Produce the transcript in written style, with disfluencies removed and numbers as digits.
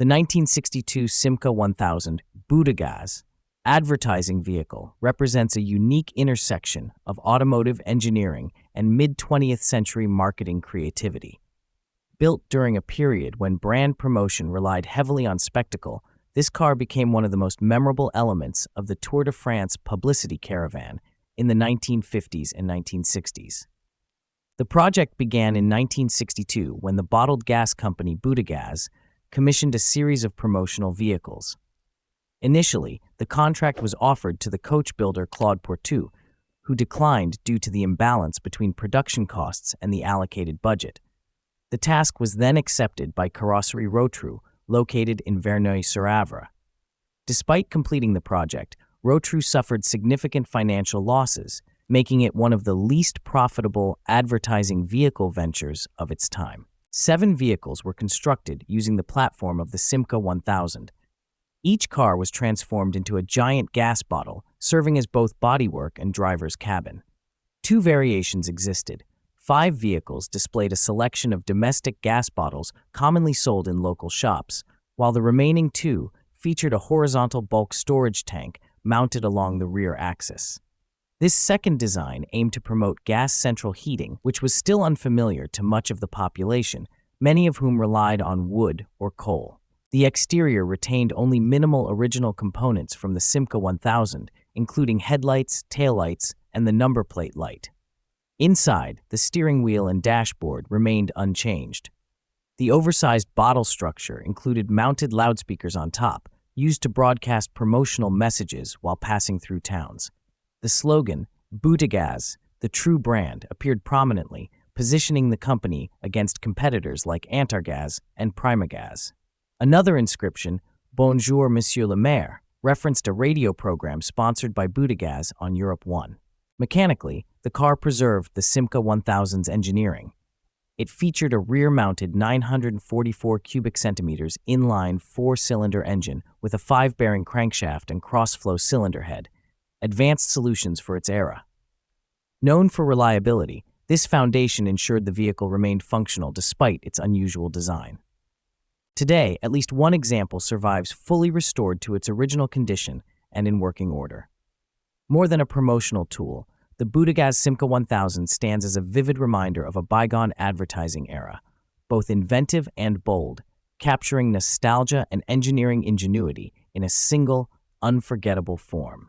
The 1962 Simca 1000 Butagaz advertising vehicle represents a unique intersection of automotive engineering and mid-20th century marketing creativity. Built during a period when brand promotion relied heavily on spectacle, this car became one of the most memorable elements of the Tour de France publicity caravan in the 1950s and 1960s. The project began in 1962 when the bottled gas company Butagaz commissioned a series of promotional vehicles. Initially, the contract was offered to the coachbuilder Claude Pourtout, who declined due to the imbalance between production costs and the allocated budget. The task was then accepted by Carrosserie Rotrou, located in Verneuil-sur-Avre. Despite completing the project, Rotrou suffered significant financial losses, making it one of the least profitable advertising vehicle ventures of its time. 7 vehicles were constructed using the platform of the Simca 1000. Each car was transformed into a giant gas bottle, serving as both bodywork and driver's cabin. 2 variations existed. 5 vehicles displayed a selection of domestic gas bottles commonly sold in local shops, while the remaining 2 featured a horizontal bulk storage tank mounted along the rear axis. This second design aimed to promote gas central heating, which was still unfamiliar to much of the population, many of whom relied on wood or coal. The exterior retained only minimal original components from the Simca 1000, including headlights, taillights, and the number plate light. Inside, the steering wheel and dashboard remained unchanged. The oversized bottle structure included mounted loudspeakers on top, used to broadcast promotional messages while passing through towns. The slogan, Butagaz, the true brand, appeared prominently, positioning the company against competitors like Antargaz and Primagaz. Another inscription, Bonjour Monsieur le Maire, referenced a radio program sponsored by Butagaz on Europe 1. Mechanically, the car preserved the Simca 1000's engineering. It featured a rear-mounted 944 cubic centimeters inline 4-cylinder engine with a 5-bearing crankshaft and cross-flow cylinder head, advanced solutions for its era. Known for reliability, this foundation ensured the vehicle remained functional despite its unusual design. Today, at least one example survives fully restored to its original condition and in working order. More than a promotional tool, the Butagaz Simca 1000 stands as a vivid reminder of a bygone advertising era, both inventive and bold, capturing nostalgia and engineering ingenuity in a single, unforgettable form.